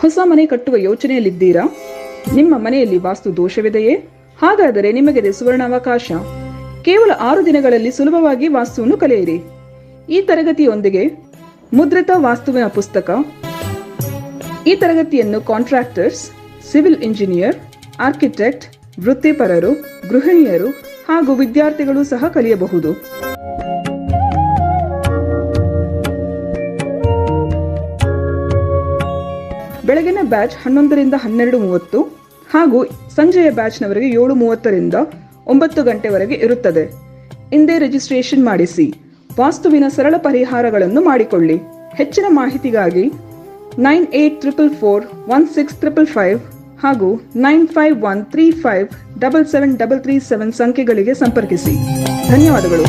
ಹೊಸ ಮನೆ ಕಟ್ಟುವ ಯೋಚನೆಯಲ್ಲಿದ್ದೀರಾ? ನಿಮ್ಮ ಮನೆಯಲ್ಲಿ ವಾಸ್ತು ದೋಷವಿದೆಯೇ? ಹಾಗಾದರೆ ನಿಮಗಿದೆ ಸುವರ್ಣಾವಕಾಶ. ಕೇವಲ 6 ದಿನಗಳಲ್ಲಿ ಸುಲಭವಾಗಿ ವಾಸ್ತುವನ್ನು ಕಲಿಯಿರಿ. ಈ ತರಗತಿಯೊಂದಿಗೆ ಮುದ್ರಿತ ವಾಸ್ತುವಿನ ಪುಸ್ತಕ. ಈ ತರಗತಿಯನ್ನು ಕಾಂಟ್ರಾಕ್ಟರ್ಸ್, ಸಿವಿಲ್ ಇಂಜಿನಿಯರ್, ಆರ್ಕಿಟೆಕ್ಟ್, ವೃತ್ತಿಪರರು, ಗೃಹಿಣಿಯರು ಹಾಗೂ ವಿದ್ಯಾರ್ಥಿಗಳು ಸಹ ಕಲಿಯಬಹುದು. ಬೆಳಗಿನ ಬ್ಯಾಚ್ 11 ರಿಂದ 12:30 ಹಾಗೂ ಸಂಜೆಯ ಬ್ಯಾಚ್ನವರೆಗೆ 7:30 ರಿಂದ 9 ಗಂಟೆವರೆಗೆ ಇರುತ್ತದೆ. ಇಂದೇ ರಿಜಿಸ್ಟ್ರೇಷನ್ ಮಾಡಿಸಿ. ವಾಸ್ತುವಿನ ಸರಳ ಪರಿಹಾರಗಳನ್ನು ಮಾಡಿಕೊಳ್ಳಿ. ಹೆಚ್ಚಿನ ಮಾಹಿತಿಗಾಗಿ 9844416555 ಹಾಗೂ 9513577337 ಸಂಖ್ಯೆಗಳಿಗೆ ಸಂಪರ್ಕಿಸಿ. ಧನ್ಯವಾದಗಳು.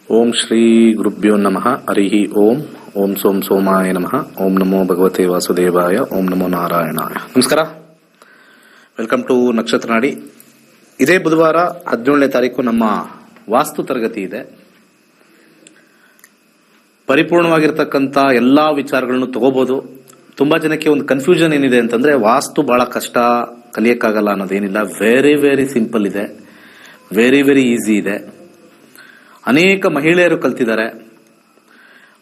ಓಂ ಶ್ರೀ ಗುರುಭ್ಯೋ ನಮಃ. ಹರಿ ಓಂ. ಓಂ ಸೋಂ ಸೋಮಾಯ ನಮಃ. ಓಂ ನಮೋ ಭಗವತೆ ವಾಸುದೇವಾಯ. ಓಂ ನಮೋ ನಾರಾಯಣಾಯ. ನಮಸ್ಕಾರ. ವೆಲ್ಕಮ್ ಟು ನಕ್ಷತ್ರ ನಾಡಿ. ಇದೇ ಬುಧವಾರ 17ನೇ ತಾರೀಕು ನಮ್ಮ ವಾಸ್ತು ತರಗತಿ ಇದೆ. ಪರಿಪೂರ್ಣವಾಗಿರ್ತಕ್ಕಂಥ ಎಲ್ಲಾ ವಿಚಾರಗಳನ್ನು ತಗೋಬಹುದು. ತುಂಬಾ ಜನಕ್ಕೆ ಒಂದು ಕನ್ಫ್ಯೂಷನ್ ಏನಿದೆ ಅಂತಂದ್ರೆ, ವಾಸ್ತು ಬಹಳ ಕಷ್ಟ, ಕಲಿಯಕ್ಕಾಗಲ್ಲ ಅನ್ನೋದೇನಿಲ್ಲ. ವೆರಿ ವೆರಿ ಸಿಂಪಲ್ ಇದೆ, ವೆರಿ ವೆರಿ ಈಸಿ ಇದೆ. ಅನೇಕ ಮಹಿಳೆಯರು ಕಲ್ತಿದ್ದಾರೆ.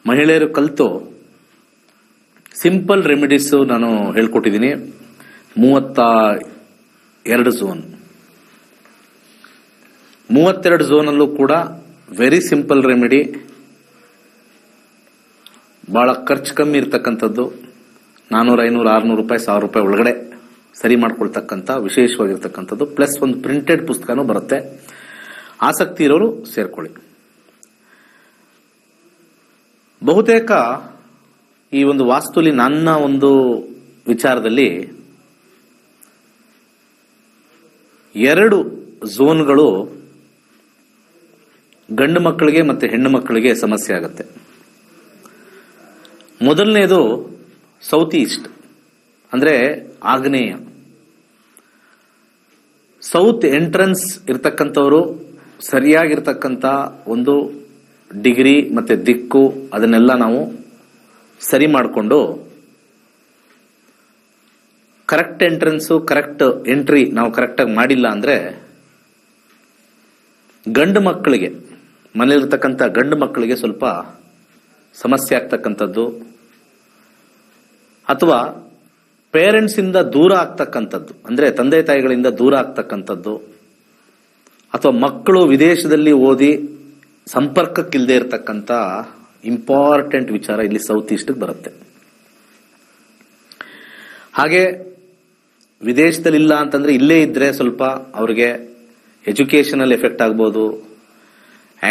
ಮಹಿಳೆಯರು ಕಲಿತು ಸಿಂಪಲ್ ರೆಮಿಡೀಸ್ ನಾನು ಹೇಳ್ಕೊಟ್ಟಿದ್ದೀನಿ. 32 ಝೋನ್, 32 ಝೋನಲ್ಲೂ ಕೂಡ ವೆರಿ ಸಿಂಪಲ್ ರೆಮಿಡಿ, ಬಹಳ ಖರ್ಚು ಕಮ್ಮಿ ಇರ್ತಕ್ಕಂಥದ್ದು. 400, 500, 600 ರೂಪಾಯಿ, 1000 ರೂಪಾಯಿ ಒಳಗಡೆ ಸರಿ ಮಾಡ್ಕೊಳ್ತಕ್ಕಂಥ ವಿಶೇಷವಾಗಿರ್ತಕ್ಕಂಥದ್ದು. ಪ್ಲಸ್ ಒಂದು ಪ್ರಿಂಟೆಡ್ ಪುಸ್ತಕನೂ ಬರುತ್ತೆ. ಆಸಕ್ತಿ ಇರೋರು ಸೇರ್ಕೊಳ್ಳಿ. ಬಹುತೇಕ ಈ ಒಂದು ವಾಸ್ತುಲಿ ನನ್ನ ಒಂದು ವಿಚಾರದಲ್ಲಿ 2 ಝೋನ್ಗಳು ಗಂಡು ಮಕ್ಕಳಿಗೆ ಮತ್ತೆ ಹೆಣ್ಣು ಮಕ್ಕಳಿಗೆ ಸಮಸ್ಯೆ ಆಗುತ್ತೆ. ಮೊದಲನೇದು ಸೌತ್ ಈಸ್ಟ್, ಅಂದ್ರೆ ಆಗ್ನೇಯ. ಸೌತ್ ಎಂಟ್ರನ್ಸ್ ಇರ್ತಕ್ಕಂಥವರು ಸರಿಯಾಗಿರ್ತಕ್ಕಂಥ ಒಂದು ಡಿಗ್ರಿ ಮತ್ತೆ ದಿಕ್ಕು ಅದನ್ನೆಲ್ಲ ನಾವು ಸರಿ ಮಾಡಿಕೊಂಡು ಕರೆಕ್ಟ್ ಎಂಟ್ರೆನ್ಸು, ಕರೆಕ್ಟ್ ಎಂಟ್ರಿ ನಾವು ಕರೆಕ್ಟಾಗಿ ಮಾಡಿಲ್ಲ ಅಂದ್ರೆ ಗಂಡು ಮಕ್ಕಳಿಗೆ, ಮನೆಯಲ್ಲಿರ್ತಕ್ಕಂಥ ಗಂಡು ಮಕ್ಕಳಿಗೆ ಸ್ವಲ್ಪ ಸಮಸ್ಯೆ ಆಗ್ತಕ್ಕಂಥದ್ದು, ಅಥವಾ ಪೇರೆಂಟ್ಸ್ ಇಂದ ದೂರ ಆಗ್ತಕ್ಕಂಥದ್ದು, ಅಂದ್ರೆ ತಂದೆ ತಾಯಿಗಳಿಂದ ದೂರ ಆಗ್ತಕ್ಕಂಥದ್ದು, ಅಥವಾ ಮಕ್ಕಳು ವಿದೇಶದಲ್ಲಿ ಓದಿ ಸಂಪರ್ಕಕ್ಕಿಲ್ಲದೆ ಇರತಕ್ಕಂಥ ಇಂಪಾರ್ಟೆಂಟ್ ವಿಚಾರ ಇಲ್ಲಿ ಸೌತ್ ಈಸ್ಟ್ ಬರುತ್ತೆ. ಹಾಗೆ ವಿದೇಶದಲ್ಲಿಲ್ಲ ಅಂತಂದ್ರೆ ಇಲ್ಲೇ ಇದ್ರೆ ಸ್ವಲ್ಪ ಅವ್ರಿಗೆ ಎಜುಕೇಶನಲ್ ಎಫೆಕ್ಟ್ ಆಗ್ಬೋದು,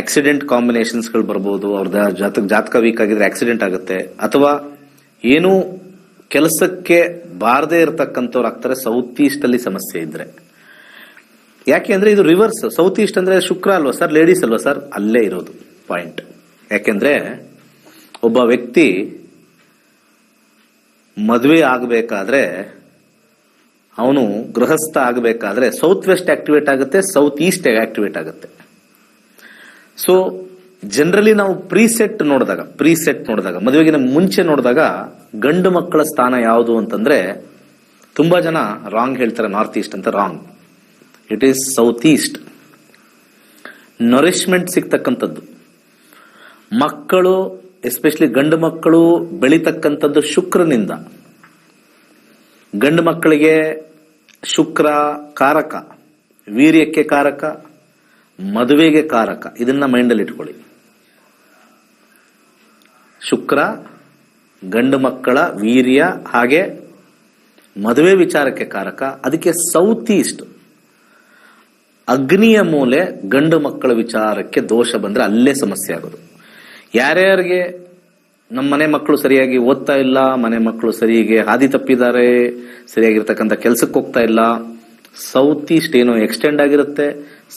ಆಕ್ಸಿಡೆಂಟ್ ಕಾಂಬಿನೇಷನ್ಸ್ಗಳು ಬರ್ಬೋದು. ಅವ್ರದ್ದು ಜಾತಕ ವೀಕ್ ಆಗಿದ್ರೆ ಆಕ್ಸಿಡೆಂಟ್ ಆಗುತ್ತೆ, ಅಥವಾ ಏನೂ ಕೆಲಸಕ್ಕೆ ಬಾರದೇ ಇರತಕ್ಕಂಥವ್ರು ಆಗ್ತಾರೆ ಸೌತ್ ಈಸ್ಟ್ ಅಲ್ಲಿ ಸಮಸ್ಯೆ ಇದ್ರೆ. ಯಾಕೆ ಅಂದ್ರೆ ಇದು ರಿವರ್ಸ್. ಸೌತ್ ಈಸ್ಟ್ ಅಂದ್ರೆ ಶುಕ್ರ ಅಲ್ವಾ ಸರ್, ಲೇಡೀಸ್ ಅಲ್ವಾ ಸರ್, ಅಲ್ಲೇ ಇರೋದು ಪಾಯಿಂಟ್. ಯಾಕೆಂದ್ರೆ ಒಬ್ಬ ವ್ಯಕ್ತಿ ಮದುವೆ ಆಗಬೇಕಾದ್ರೆ, ಅವನು ಗೃಹಸ್ಥ ಆಗಬೇಕಾದ್ರೆ ಸೌತ್ ವೆಸ್ಟ್ ಆಕ್ಟಿವೇಟ್ ಆಗುತ್ತೆ, ಸೌತ್ ಈಸ್ಟ್ ಆಕ್ಟಿವೇಟ್ ಆಗುತ್ತೆ. ಸೊ ಜನರಲಿ ನಾವು ಪ್ರೀಸೆಟ್ ನೋಡಿದಾಗ ಮದುವೆಗಿನ ಮುಂಚೆ ನೋಡಿದಾಗ ಗಂಡು ಮಕ್ಕಳ ಸ್ಥಾನ ಯಾವುದು ಅಂತಂದ್ರೆ, ತುಂಬಾ ಜನ ರಾಂಗ್ ಹೇಳ್ತಾರೆ, ನಾರ್ತ್ ಈಸ್ಟ್ ಅಂತ. Wrong. It is south east. Nourishment ಸಿಗ್ತಕ್ಕಂಥದ್ದು, ಮಕ್ಕಳು ಎಸ್ಪೆಷಲಿ ಗಂಡು ಮಕ್ಕಳು ಬೆಳೀತಕ್ಕಂಥದ್ದು ಶುಕ್ರನಿಂದ. ಗಂಡು ಮಕ್ಕಳಿಗೆ ಶುಕ್ರ ಕಾರಕ, ವೀರ್ಯಕ್ಕೆ ಕಾರಕ, ಮದುವೆಗೆ ಕಾರಕ. ಇದನ್ನ ಮೈಂಡಲ್ಲಿ ಇಟ್ಕೊಳ್ಳಿ. ಶುಕ್ರ ಗಂಡು ಮಕ್ಕಳ ವೀರ್ಯ ಹಾಗೆ ಮದುವೆ ವಿಚಾರಕ್ಕೆ ಕಾರಕ. ಅದಕ್ಕೆ ಸೌತ್ ಈಸ್ಟ್ ಅಗ್ನಿಯ ಮೂಲೆ. ಗಂಡು ಮಕ್ಕಳ ವಿಚಾರಕ್ಕೆ ದೋಷ ಬಂದ್ರೆ ಅಲ್ಲೇ ಸಮಸ್ಯೆ ಆಗೋದು. ಯಾರ್ಯಾರಿಗೆ ನಮ್ಮ ಮನೆ ಮಕ್ಕಳು ಸರಿಯಾಗಿ ಓದ್ತಾ ಇಲ್ಲ, ಮನೆ ಮಕ್ಕಳು ಸರಿಯಾಗಿ ಹಾದಿ ತಪ್ಪಿದ್ದಾರೆ, ಸರಿಯಾಗಿರ್ತಕ್ಕಂಥ ಕೆಲ್ಸಕ್ಕೆ ಹೋಗ್ತಾ ಇಲ್ಲ, ಸೌತ್ ಈಸ್ಟ್ ಏನೋ ಎಕ್ಸ್ಟೆಂಡ್ ಆಗಿರುತ್ತೆ,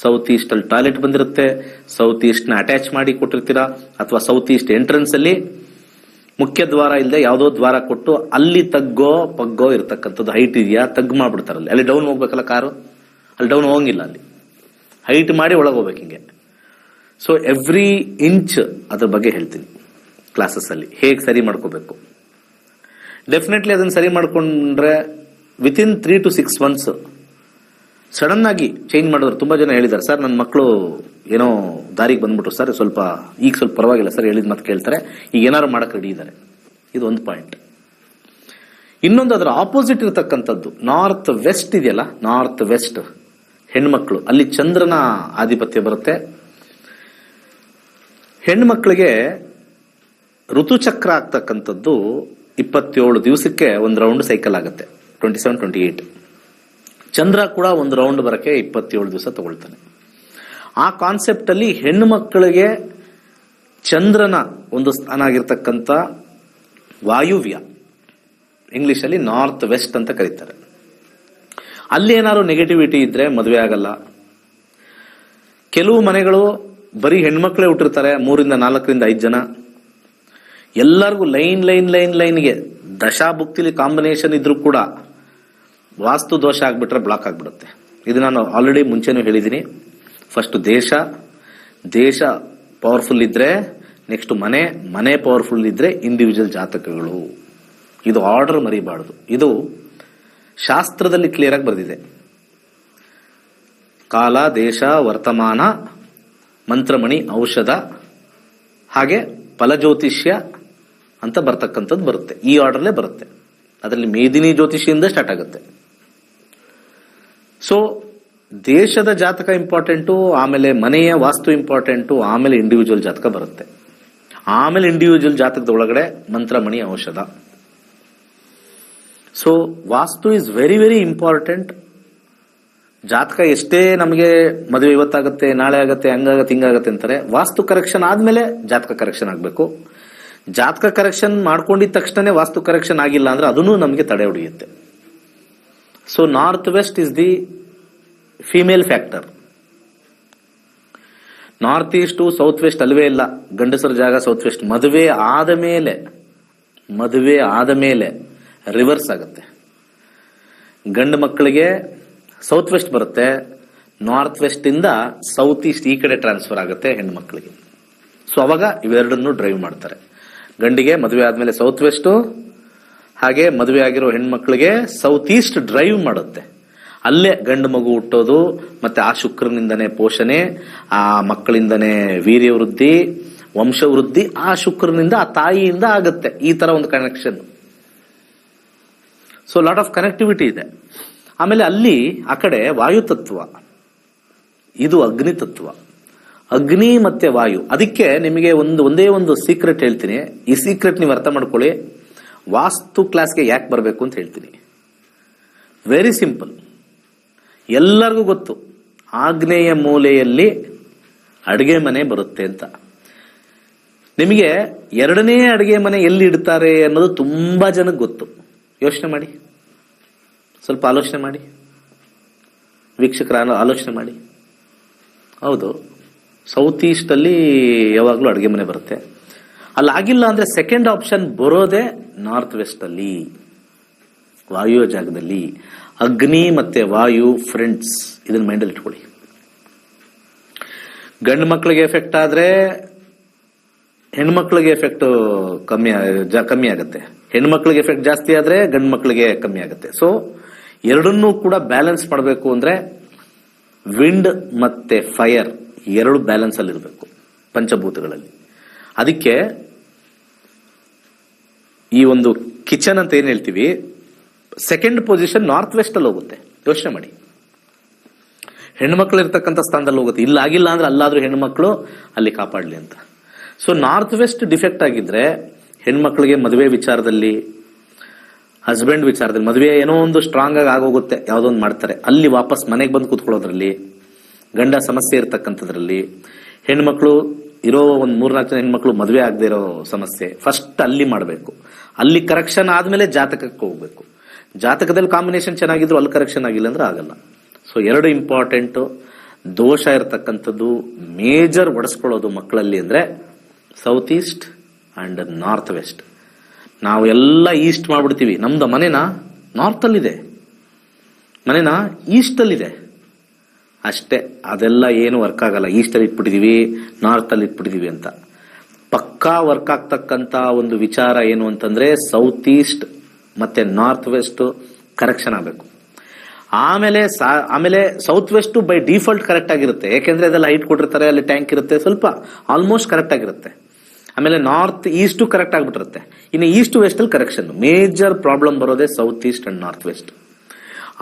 ಸೌತ್ ಈಸ್ಟ್ ಅಲ್ಲಿ ಟಾಯ್ಲೆಟ್ ಬಂದಿರುತ್ತೆ, ಸೌತ್ ಈಸ್ಟ್ ನ ಅಟ್ಯಾಚ್ ಮಾಡಿ ಕೊಟ್ಟಿರ್ತೀರಾ, ಅಥವಾ ಸೌತ್ ಈಸ್ಟ್ ಎಂಟ್ರೆನ್ಸ್ ಅಲ್ಲಿ ಮುಖ್ಯ ದ್ವಾರ ಇಲ್ಲದೆ ಯಾವುದೋ ದ್ವಾರ ಕೊಟ್ಟು ಅಲ್ಲಿ ತಗ್ಗೋ ಪಗ್ಗೋ ಇರ್ತಕ್ಕಂಥದ್ದು, ಹೈಟ್ ಇದೆಯಾ ತಗ್ ಮಾಡ್ಬಿಡ್ತಾರಲ್ಲಿ. ಅಲ್ಲಿ ಡೌನ್ ಹೋಗ್ಬೇಕಲ್ಲ ಕಾರು, ಅಲ್ಲಿ ಡೌನ್ ಹೋಗಂಗಿಲ್ಲ, ಅಲ್ಲಿ ಹೈಟ್ ಮಾಡಿ ಒಳಗೆ ಹೋಗ್ಬೇಕು ಹಿಂಗೆ. ಸೊ ಎವ್ರಿ ಇಂಚ್ ಅದ್ರ ಬಗ್ಗೆ ಹೇಳ್ತೀನಿ ಕ್ಲಾಸಸ್ ಅಲ್ಲಿ, ಹೇಗೆ ಸರಿ ಮಾಡ್ಕೋಬೇಕು. ಡೆಫಿನೆಟ್ಲಿ ಅದನ್ನ ಸರಿ ಮಾಡ್ಕೊಂಡ್ರೆ ವಿತಿನ್ 3 to 6 months ಸಡನ್ ಆಗಿ ಚೇಂಜ್ ಮಾಡಿದ್ರು. ತುಂಬಾ ಜನ ಹೇಳಿದ್ದಾರೆ, ಸರ್ ನನ್ನ ಮಕ್ಕಳು ಏನೋ ದಾರಿಗೆ ಬಂದ್ಬಿಟ್ರು ಸರ್, ಸ್ವಲ್ಪ ಪರವಾಗಿಲ್ಲ ಸರ್, ಹೇಳಿದ ಮತ್ತೆ ಕೇಳ್ತಾರೆ, ಈಗ ಏನಾದ್ರು ಮಾಡಕ್ ರೆಡಿ ಇದ್ದಾರೆ. ಇದು ಒಂದು ಪಾಯಿಂಟ್. ಇನ್ನೊಂದು ಅದರ ಆಪೋಸಿಟ್ ಇರತಕ್ಕಂಥದ್ದು ನಾರ್ತ್ ವೆಸ್ಟ್ ಇದೆಯಲ್ಲ, ನಾರ್ತ್ ವೆಸ್ಟ್ ಹೆಣ್ಮಕ್ಳು, ಅಲ್ಲಿ ಚಂದ್ರನ ಆಧಿಪತ್ಯ ಬರುತ್ತೆ. ಹೆಣ್ಮಕ್ಳಿಗೆ ಋತುಚಕ್ರ ಆಗ್ತಕ್ಕಂಥದ್ದು 27 ದಿವಸಕ್ಕೆ ಒಂದು ರೌಂಡ್ ಸೈಕಲ್ ಆಗುತ್ತೆ, 27, 28. ಚಂದ್ರ ಕೂಡ ಒಂದು ರೌಂಡ್ ಬರಕ್ಕೆ 27 ದಿವಸ ತಗೊಳ್ತಾನೆ. ಆ ಕಾನ್ಸೆಪ್ಟ್ ಅಲ್ಲಿ ಹೆಣ್ಣು ಮಕ್ಕಳಿಗೆ ಚಂದ್ರನ ಒಂದು ಸ್ಥಾನ ಆಗಿರ್ತಕ್ಕಂಥ ವಾಯುವ್ಯ, ಇಂಗ್ಲಿಷ್ ಅಲ್ಲಿ ನಾರ್ತ್ ವೆಸ್ಟ್ ಅಂತ ಕರೀತಾರೆ. ಅಲ್ಲಿ ಏನಾದ್ರು ನೆಗೆಟಿವಿಟಿ ಇದ್ರೆ ಮದುವೆ ಆಗಲ್ಲ. ಕೆಲವು ಮನೆಗಳು ಬರೀ ಹೆಣ್ಮಕ್ಳೇ ಹುಟ್ಟಿರ್ತಾರೆ, 3 ರಿಂದ 4 ರಿಂದ 5 ಜನ, ಎಲ್ಲರಿಗೂ ಲೈನ್ಗೆ ದಶಾಭುಕ್ತಿಲಿ ಕಾಂಬಿನೇಷನ್ ಇದ್ರೂ ಕೂಡ ವಾಸ್ತು ದೋಷ ಆಗ್ಬಿಟ್ರೆ ಬ್ಲಾಕ್ ಆಗ್ಬಿಡುತ್ತೆ. ಇದು ನಾನು ಆಲ್ರೆಡಿ ಮುಂಚೆನೂ ಹೇಳಿದ್ದೀನಿ. ಫಸ್ಟ್ ದೇಶ ಪವರ್ಫುಲ್ ಇದ್ರೆ, ನೆಕ್ಸ್ಟ್ ಮನೆ ಪವರ್ಫುಲ್ ಇದ್ರೆ ಇಂಡಿವಿಜುವಲ್ ಜಾತಕಗಳು. ಇದು ಆರ್ಡರ್ ಮರಿಬಾರದು. ಇದು ಶಾಸ್ತ್ರದಲ್ಲಿ ಕ್ಲಿಯರ್ ಆಗಿ ಬರೆದಿದೆ. ಕಾಲ, ದೇಶ, ವರ್ತಮಾನ, ಮಂತ್ರಮಣಿ, ಔಷಧ, ಹಾಗೆ ಫಲಜ್ಯೋತಿಷ್ಯ ಅಂತ ಬರ್ತಕ್ಕಂಥದ್ದು ಬರುತ್ತೆ. ಈ ಆರ್ಡರ್ಲೇ ಬರುತ್ತೆ. ಅದರಲ್ಲಿ ಮೇದಿನಿ ಜ್ಯೋತಿಷಿಯಿಂದ ಸ್ಟಾರ್ಟ್ ಆಗುತ್ತೆ. ಸೊ ದೇಶದ ಜಾತಕ ಇಂಪಾರ್ಟೆಂಟು, ಆಮೇಲೆ ಮನೆಯ ವಾಸ್ತು ಇಂಪಾರ್ಟೆಂಟು, ಆಮೇಲೆ ಇಂಡಿವಿಜುವಲ್ ಜಾತಕ ಬರುತ್ತೆ. ಆಮೇಲೆ ಇಂಡಿವಿಜುವಲ್ ಜಾತಕದ ಒಳಗಡೆ ಮಂತ್ರಮಣಿ, ಔಷಧ. So vastu is very very important. ಜಾತಕ ಎಷ್ಟೇ ನಮಗೆ ಮದುವೆ ಇವತ್ತಾಗತ್ತೆ, ನಾಳೆ ಆಗತ್ತೆ, ಹಂಗಾಗತ್ತೆ, ಹಿಂಗಾಗತ್ತೆ ಅಂತಾರೆ, ವಾಸ್ತು ಕರೆಕ್ಷನ್ ಆದ್ಮೇಲೆ ಜಾತಕ ಕರೆಕ್ಷನ್ ಆಗಬೇಕು. ಜಾತಕ ಕರೆಕ್ಷನ್ ಮಾಡ್ಕೊಂಡಿದ ತಕ್ಷಣ ವಾಸ್ತು ಕರೆಕ್ಷನ್ ಆಗಿಲ್ಲ ಅಂದ್ರೆ ಅದನ್ನು ನಮಗೆ ತಡೆ ಹೊಡೆಯುತ್ತೆ. So north west is the female factor. North east south west ಅಲ್ವೇ ಇಲ್ಲ, ಗಂಡಸರ ಜಾಗ ಸೌತ್ ವೆಸ್ಟ್. ಮದುವೆ ಆದ ಮೇಲೆ ರಿವರ್ಸ್ ಆಗುತ್ತೆ. ಗಂಡು ಮಕ್ಕಳಿಗೆ ಸೌತ್ ವೆಸ್ಟ್ ಬರುತ್ತೆ, ನಾರ್ತ್ ವೆಸ್ಟ್ ಇಂದ ಸೌತ್ ಈಸ್ಟ್ ಈ ಕಡೆ ಟ್ರಾನ್ಸ್ಫರ್ ಆಗುತ್ತೆ ಹೆಣ್ಣು ಮಕ್ಕಳಿಗೆ. ಸೊ ಅವಾಗ ಇವೆರಡನ್ನು ಡ್ರೈವ್ ಮಾಡ್ತಾರೆ. ಗಂಡಿಗೆ ಮದುವೆ ಆದ್ಮೇಲೆ ಸೌತ್ ವೆಸ್ಟ್, ಹಾಗೆ ಮದುವೆ ಆಗಿರೋ ಹೆಣ್ಮಕ್ಳಿಗೆ ಸೌತ್ ಈಸ್ಟ್ ಡ್ರೈವ್ ಮಾಡುತ್ತೆ. ಅಲ್ಲೇ ಗಂಡು ಮಗು ಹುಟ್ಟೋದು, ಮತ್ತೆ ಆ ಶುಕ್ರನಿಂದನೇ ಪೋಷಣೆ, ಆ ಮಕ್ಕಳಿಂದನೇ ವೀರ್ಯವೃದ್ಧಿ, ವಂಶವೃದ್ಧಿ ಆ ಶುಕ್ರನಿಂದ, ಆ ತಾಯಿಯಿಂದ ಆಗುತ್ತೆ. ಈ ತರ ಒಂದು connection. So lot of connectivity ಇದೆ. ಆಮೇಲೆ ಅಲ್ಲಿ ಆ ಕಡೆ ವಾಯು ತತ್ವ, ಇದು ಅಗ್ನಿ ತತ್ವ. ಅಗ್ನಿ ಮತ್ತೆ ವಾಯು. ಅದಕ್ಕೆ ನಿಮಗೆ ಒಂದೇ ಒಂದು ಸೀಕ್ರೆಟ್ ಹೇಳ್ತೀನಿ. ಈ ಸೀಕ್ರೆಟ್ ನೀವು ಅರ್ಥ ಮಾಡ್ಕೊಳ್ಳಿ. ವಾಸ್ತು ಕ್ಲಾಸ್ಗೆ ಯಾಕೆ ಬರಬೇಕು ಅಂತ ಹೇಳ್ತೀನಿ. Very simple. ಎಲ್ಲರಿಗೂ ಗೊತ್ತು ಆಗ್ನೇಯ ಮೂಲೆಯಲ್ಲಿ ಅಡುಗೆ ಮನೆ ಬರುತ್ತೆ ಅಂತ. ನಿಮಗೆ ಎರಡನೇ ಅಡುಗೆ ಮನೆ ಎಲ್ಲಿ ಇಡ್ತಾರೆ ಅನ್ನೋದು ತುಂಬಾ ಜನಕ್ಕೆ ಗೊತ್ತು. ಯೋಚನೆ ಮಾಡಿ, ಸ್ವಲ್ಪ ಆಲೋಚನೆ ಮಾಡಿ, ವೀಕ್ಷಕರ ಆಲೋಚನೆ ಮಾಡಿ. ಹೌದು, ಸೌತ್ ಈಸ್ಟ್ ಅಲ್ಲಿ ಯಾವಾಗಲೂ ಅಡುಗೆ ಮನೆ ಬರುತ್ತೆ. ಅಲ್ಲಿ ಆಗಿಲ್ಲ ಅಂದ್ರೆ ಸೆಕೆಂಡ್ ಆಪ್ಷನ್ ಬರೋದೇ ನಾರ್ತ್ ವೆಸ್ಟ್ ಅಲ್ಲಿ, ವಾಯು ಜಾಗದಲ್ಲಿ. ಅಗ್ನಿ ಮತ್ತೆ ವಾಯು ಫ್ರೆಂಡ್ಸ್, ಇದನ್ನ ಮೈಂಡಲ್ಲಿ ಇಟ್ಕೊಳ್ಳಿ. ಗಂಡು ಮಕ್ಕಳಿಗೆ ಎಫೆಕ್ಟ್ ಆದ್ರೆ ಹೆಣ್ಮಕ್ಳಿಗೆ ಎಫೆಕ್ಟ್ ಕಮ್ಮಿ ಆಗುತ್ತೆ. ಹೆಣ್ಮಕ್ಳಿಗೆ ಎಫೆಕ್ಟ್ ಜಾಸ್ತಿ ಆದ್ರೆ ಗಂಡು ಮಕ್ಕಳಿಗೆ ಕಮ್ಮಿ ಆಗುತ್ತೆ. ಸೊ ಎರಡನ್ನೂ ಕೂಡ ಬ್ಯಾಲೆನ್ಸ್ ಮಾಡಬೇಕು ಅಂದ್ರೆ ವಿಂಡ್ ಮತ್ತೆ ಫೈರ್ ಎರಡು ಬ್ಯಾಲೆನ್ಸ್ ಅಲ್ಲಿ ಇರಬೇಕು ಪಂಚಭೂತಗಳಲ್ಲಿ. ಅದಕ್ಕೆ ಈ ಒಂದು ಕಿಚನ್ ಅಂತ ಏನ್ ಹೇಳ್ತೀವಿ, ಸೆಕೆಂಡ್ ಪೊಸಿಷನ್ ನಾರ್ತ್ ವೆಸ್ಟ್ ಅಲ್ಲಿ ಹೋಗುತ್ತೆ. ಯೋಚನೆ ಮಾಡಿ, ಹೆಣ್ಮಕ್ಳು ಇರ್ತಕ್ಕಂಥ ಸ್ಥಾನದಲ್ಲಿ ಹೋಗುತ್ತೆ. ಇಲ್ಲ ಆಗಿಲ್ಲ ಅಂದ್ರೆ ಅಲ್ಲಾದ್ರೂ ಹೆಣ್ಮಕ್ಳು ಅಲ್ಲಿ ಕಾಪಾಡ್ಲಿ ಅಂತ. ಸೊ ನಾರ್ತ್ ವೆಸ್ಟ್ ಡಿಫೆಕ್ಟ್ ಆಗಿದ್ರೆ ಹೆಣ್ಮಕ್ಳಿಗೆ ಮದುವೆ ವಿಚಾರದಲ್ಲಿ, ಹಸ್ಬೆಂಡ್ ವಿಚಾರದಲ್ಲಿ, ಮದುವೆ ಏನೋ ಒಂದು ಸ್ಟ್ರಾಂಗ್ ಆಗಿ ಆಗೋಗುತ್ತೆ, ಯಾವುದೋ ಒಂದು ಮಾಡ್ತಾರೆ, ಅಲ್ಲಿ ವಾಪಸ್ ಮನೆಗೆ ಬಂದು ಕೂತ್ಕೊಳ್ಳೋದ್ರಲ್ಲಿ, ಗಂಡ ಸಮಸ್ಯೆ ಇರ್ತಕ್ಕಂಥದ್ರಲ್ಲಿ, ಹೆಣ್ಮಕ್ಳು ಇರೋ ಒಂದು 3-4 ಜನ ಹೆಣ್ಮಕ್ಳು ಮದುವೆ ಆಗದೆ ಇರೋ ಸಮಸ್ಯೆ, ಫಸ್ಟ್ ಅಲ್ಲಿ ಮಾಡಬೇಕು. ಅಲ್ಲಿ ಕರೆಕ್ಷನ್ ಆದ್ಮೇಲೆ ಜಾತಕಕ್ಕೆ ಹೋಗ್ಬೇಕು. ಜಾತಕದಲ್ಲಿ ಕಾಂಬಿನೇಷನ್ ಚೆನ್ನಾಗಿದ್ರು ಅಲ್ಲಿ ಕರೆಕ್ಷನ್ ಆಗಿಲ್ಲ ಅಂದ್ರೆ ಆಗಲ್ಲ. ಸೊ ಎರಡು ಇಂಪಾರ್ಟೆಂಟ್. ದೋಷ ಇರತಕ್ಕಂಥದ್ದು ಮೇಜರ್ ಒಡಿಸ್ಕೊಳ್ಳೋದು ಮಕ್ಕಳಲ್ಲಿ ಅಂದ್ರೆ south east and north west. ನಾವು ಎಲ್ಲ ಈಸ್ಟ್ ಮಾಡ್ಬಿಡ್ತೀವಿ. ನಮ್ದು ಮನೆನ ನಾರ್ತ್ ಅಲ್ಲಿದೆ, ಮನೆನ ಈಸ್ಟ್ ಅಲ್ಲಿದೆ ಅಷ್ಟೇ. ಅದೆಲ್ಲ ಏನು ವರ್ಕ್ ಆಗಲ್ಲ. ಈಸ್ಟ್ ಅಲ್ಲಿ ಇಟ್ಬಿಟ್ಟಿದೀವಿ, ನಾರ್ತ್ ಅಲ್ಲಿ ಇಟ್ಬಿಟ್ಟಿದೀವಿ ಅಂತ. ಪಕ್ಕಾ ವರ್ಕ್ ಆಗ್ತಕ್ಕಂತ ಒಂದು ವಿಚಾರ ಏನು ಅಂತಂದ್ರೆ ಸೌತ್ ಈಸ್ಟ್ ಮತ್ತೆ ನಾರ್ತ್ ವೆಸ್ಟ್ ಕರೆಕ್ಷನ್ ಆಗಬೇಕು. ಆಮೇಲೆ south west by default correct ಆಗಿರುತ್ತೆ, ಯಾಕೆಂದ್ರೆ ಅದೆಲ್ಲ ಹೈಟ್ ಕೊಟ್ಟಿರ್ತಾರೆ, ಅಲ್ಲಿ ಟ್ಯಾಂಕ್ ಇರುತ್ತೆ, ಸ್ವಲ್ಪ ಆಲ್ಮೋಸ್ಟ್ ಕರೆಕ್ಟ್ ಆಗಿರುತ್ತೆ. ಆಮೇಲೆ ನಾರ್ತ್ ಈಸ್ಟ್ ಕರೆಕ್ಟ್ ಆಗ್ಬಿಟ್ಟಿರುತ್ತೆ. ಇನ್ನು ಈಸ್ಟ್ ವೆಸ್ಟ್ ಅಲ್ಲಿ ಕರೆಕ್ಷನ್. ಮೇಜರ್ ಪ್ರಾಬ್ಲಮ್ ಬರೋದೇ south east and north west.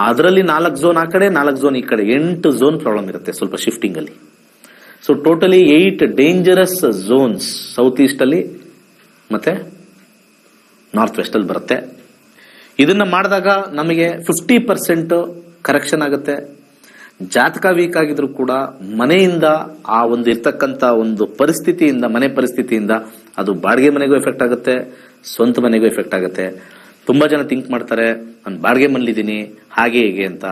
ಅದರಲ್ಲಿ 4 ಝೋನ್ ಆ ಕಡೆ, 4 ಝೋನ್ ಈ ಕಡೆ, 8 ಝೋನ್ ಪ್ರಾಬ್ಲಮ್ ಇರುತ್ತೆ ಸ್ವಲ್ಪ ಶಿಫ್ಟಿಂಗ್ ಅಲ್ಲಿ. So totally 8 dangerous zones south East ಅಲ್ಲಿ ಮತ್ತೆ ನಾರ್ತ್ ವೆಸ್ಟ್ ಅಲ್ಲಿ ಬರುತ್ತೆ. ಇದನ್ನ ಮಾಡಿದಾಗ ನಮಗೆ 50% ಕರೆಕ್ಷನ್ ಆಗುತ್ತೆ. ಜಾತಕ ವೀಕ್ ಆಗಿದ್ರು ಕೂಡ ಮನೆಯಿಂದ ಆ ಒಂದು ಇರ್ತಕ್ಕಂತ ಒಂದು ಪರಿಸ್ಥಿತಿಯಿಂದ, ಮನೆ ಪರಿಸ್ಥಿತಿಯಿಂದ ಅದು ಬಾಡಿಗೆ ಮನೆಗೂ ಎಫೆಕ್ಟ್ ಆಗುತ್ತೆ, ಸ್ವಂತ ಮನೆಗೂ ಎಫೆಕ್ಟ್ ಆಗುತ್ತೆ. ತುಂಬಾ ಜನ ಥಿಂಕ್ ಮಾಡ್ತಾರೆ ನಾನು ಬಾಡಿಗೆ ಮನೇಲಿದ್ದೀನಿ ಹಾಗೆ ಹೀಗೆ ಅಂತ.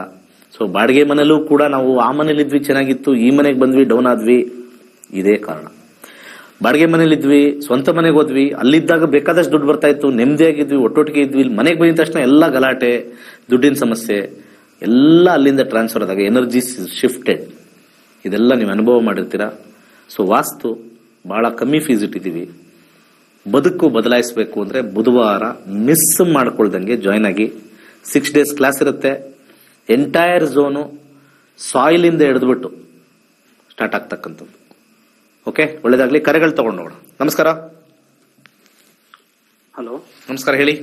ಸೊ ಬಾಡಿಗೆ ಮನೇಲೂ ಕೂಡ ನಾವು ಆ ಮನೇಲಿದ್ವಿ ಚೆನ್ನಾಗಿತ್ತು, ಈ ಮನೆಗೆ ಬಂದ್ವಿ ಡೌನ್ ಆದ್ವಿ, ಇದೇ ಕಾರಣ. ಬಾಡಿಗೆ ಮನೇಲಿದ್ವಿ, ಸ್ವಂತ ಮನೆಗೆ ಹೋದ್ವಿ, ಅಲ್ಲಿದ್ದಾಗ ಬೇಕಾದಷ್ಟು ದುಡ್ಡು ಬರ್ತಾ ಇತ್ತು, ನೆಮ್ಮದಿಯಾಗಿದ್ವಿ, ಒಟ್ಟೊಟ್ಟಿಗೆ ಇದ್ವಿ. ಇಲ್ಲಿ ಮನೆಗೆ ಬಂದಿದ ತಕ್ಷಣ ಎಲ್ಲ ಗಲಾಟೆ, ದುಡ್ಡಿನ ಸಮಸ್ಯೆ ಎಲ್ಲ ಅಲ್ಲಿಂದ ಟ್ರಾನ್ಸ್ಫರ್ ಆದಾಗ ಎನರ್ಜಿ ಶಿಫ್ಟೆಡ್. ಇದೆಲ್ಲ ನೀವು ಅನುಭವ ಮಾಡಿರ್ತೀರಾ. ಸೊ ವಾಸ್ತು ಬಹಳ ಕಮ್ಮಿ ಫೀಸ್ ಇಟ್ಟಿದ್ದೀವಿ. ಬದುಕು ಬದಲಾಯಿಸಬೇಕು ಅಂದ್ರೆ ಬುಧವಾರ ಮಿಸ್ ಮಾಡ್ಕೊಳ್ದಂಗೆ ಜಾಯ್ನ್ ಆಗಿ. 6 days ಕ್ಲಾಸ್ ಇರುತ್ತೆ. ಎಂಟೈರ್ ಝೋನು ಸಾಯಿಲ್ ಇಂದ ಹಿಡಿದ್ಬಿಟ್ಟು ಸ್ಟಾರ್ಟ್ ಆಗ್ತಕ್ಕಂಥದ್ದು. ಓಕೆ, ಒಳ್ಳೇದಾಗ್ಲಿ. ಕರೆಗಳು ತಗೊಂಡು ನೋಡೋಣ. ನಮಸ್ಕಾರ. ಹಲೋ, ನಮಸ್ಕಾರ, ಹೇಳಿ.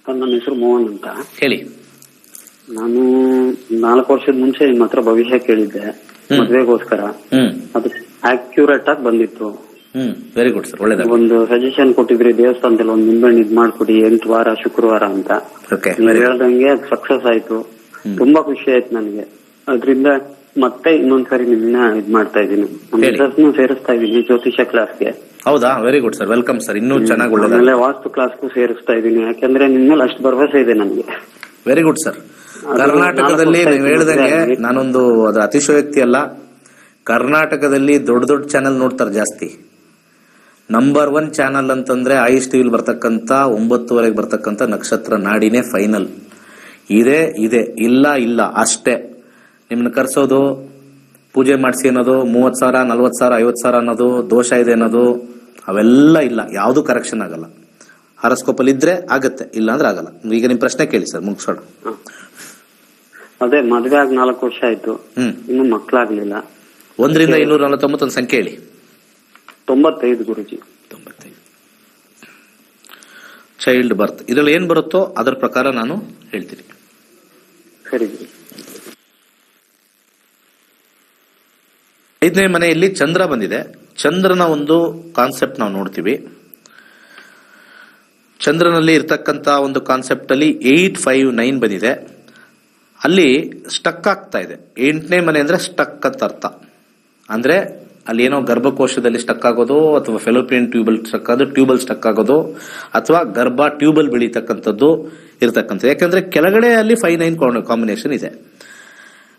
ನನ್ನ ಹೆಸರು ಮೋಹನ್ ಅಂತ. ಹೇಳಿ. ನಾನು 4 ವರ್ಷದ ಮುಂಚೆ ನಿಮ್ಮ ಹತ್ರ ಭವಿಷ್ಯ ಕೇಳಿದ್ದೆ ಮದ್ವೆಗೋಸ್ಕರ. ಅದು ಅಕ್ಯುರೇಟ್ ಆಗಿ ಬಂದಿತ್ತು. ವೆರಿ ಗುಡ್ ಸರ್, ಒಳ್ಳೇದಾಗ. ಒಂದು ಸಜೆಷನ್ ಕೊಟ್ಟಿದ್ರಿ, ದೇವಸ್ಥಾನದಲ್ಲಿ ಒಂದು ನಿಂಬೆಹಣ್ಣು ಇದ್ ಮಾಡ್ಕೊಡಿ 8 ವಾರ ಶುಕ್ರವಾರ ಅಂತ. ನೀವು ಹೇಳ್ದಂಗೆ ಅದು ಸಕ್ಸಸ್ ಆಯ್ತು. ತುಂಬಾ ಖುಷಿ ಆಯ್ತು ನನಗೆ. ಅದ್ರಿಂದ ಮತ್ತೆ ಇನ್ನೊಂದ್ಸರಿ ನಿಮ್ಮನ್ನ ಇದ್ ಮಾಡ್ತಾ ಇದೀನಿ, ಸೇರಿಸ್ತಾ ಇದೀನಿ ಜ್ಯೋತಿಷ ಕ್ಲಾಸ್ಗೆ. ಹೌದಾ? Very good sir, welcome sir. ಇನ್ನೂ ಚೆನ್ನಾಗಿ ಒಳ್ಳೆ. ಆಮೇಲೆ ವಾಸ್ತು ಕ್ಲಾಸ್ಗೂ ಸೇರಿಸ್ತಾ ಇದೀನಿ, ಯಾಕಂದ್ರೆ ನಿಮ್ಮಲ್ಲಿ ಅಷ್ಟು ಭರವಸೆ ಇದೆ ನನಗೆ. Very good sir. ಕರ್ನಾಟಕದಲ್ಲಿ ನೀವು ಹೇಳಿದಂಗೆ ನಾನೊಂದು ಅದು ಅತಿಶಯೋಕ್ತಿ ಅಲ್ಲ, ಕರ್ನಾಟಕದಲ್ಲಿ ದೊಡ್ಡ ದೊಡ್ಡ ಚಾನೆಲ್ ನೋಡ್ತಾರೆ ಜಾಸ್ತಿ. ನಂಬರ್ 1 ಚಾನಲ್ ಅಂತಂದ್ರೆ ಐಸ್ ಟಿವಿಲ್ ಬರ್ತಕ್ಕಂತ 9:30 ಬರ್ತಕ್ಕಂತ ನಕ್ಷತ್ರ ನಾಡಿನೇ ಫೈನಲ್. ಇದೆ ಇಲ್ಲ ಅಷ್ಟೇ. ನಿಮ್ನ ಕರ್ಸೋದು, ಪೂಜೆ ಮಾಡಿಸಿ ಅನ್ನೋದು, 30,000 40,000 50,000 ಅನ್ನೋದು, ದೋಷ ಇದೆ ಅನ್ನೋದು ಅವೆಲ್ಲ ಇಲ್ಲ. ಯಾವುದು ಕರೆಕ್ಷನ್ ಆಗಲ್ಲ. ಹಾರೋಸ್ಕೋಪಲ್ ಇದ್ರೆ ಆಗತ್ತೆ, ಇಲ್ಲ ಅಂದ್ರೆ ಆಗಲ್ಲ. ಈಗ ನಿಮ್ ಪ್ರಶ್ನೆ ಕೇಳಿ ಸರ್, ಮುಗಿಸೋಣ. ಅದೇ ಮದ್ವೆ ಆಗಿ 4 ವರ್ಷ ಆಯ್ತು, ಇನ್ನು ಮಕ್ಕಳಾಗ್ಲಿಲ್ಲ. 1ರಿಂದ 249 ಒಂದು ಸಂಖ್ಯೆ ಹೇಳಿ. 95 ಗುರುಜಿ. 95 ಚೈಲ್ಡ್ ಬರ್ತ್. ಇದ್ರಲ್ಲಿ ಏನ್ ಬರುತ್ತೋ ಅದರ ಪ್ರಕಾರ ನಾನು ಹೇಳ್ತೀನಿ. ಸರಿ. 5ನೇ ಮನೆಯಲ್ಲಿ ಚಂದ್ರ ಬಂದಿದೆ. ಚಂದ್ರನ ಒಂದು ಕಾನ್ಸೆಪ್ಟ್ ನಾವು ನೋಡ್ತೀವಿ. ಚಂದ್ರನಲ್ಲಿ ಇರ್ತಕ್ಕಂತ ಒಂದು ಕಾನ್ಸೆಪ್ಟ್ ಅಲ್ಲಿ 859 ಬಂದಿದೆ. ಅಲ್ಲಿ ಸ್ಟಕ್ ಆಗ್ತಾ ಇದೆ. 8ನೇ ಮನೆ ಅಂದ್ರೆ ಸ್ಟಕ್ ಅಂತ ಅರ್ಥ. ಅಂದ್ರೆ ಅಲ್ಲಿ ಏನೋ ಗರ್ಭಕೋಶದಲ್ಲಿ ಸ್ಟಕ್ ಆಗೋದು, ಅಥವಾ ಫೆಲೋಪಿಯನ್ ಟ್ಯೂಬಲ್ ಸ್ಟಕ್ ಆಗೋದು, ಟ್ಯೂಬಲ್ ಸ್ಟಕ್ ಆಗೋದು, ಅಥವಾ ಗರ್ಭ ಟ್ಯೂಬಲ್ ಬೆಳೀತಕ್ಕಂಥದ್ದು ಇರತಕ್ಕಂಥದ್ದು. ಯಾಕಂದ್ರೆ ಕೆಳಗಡೆ ಅಲ್ಲಿ 5-9 ಕಾಂಬಿನೇಷನ್ ಇದೆ.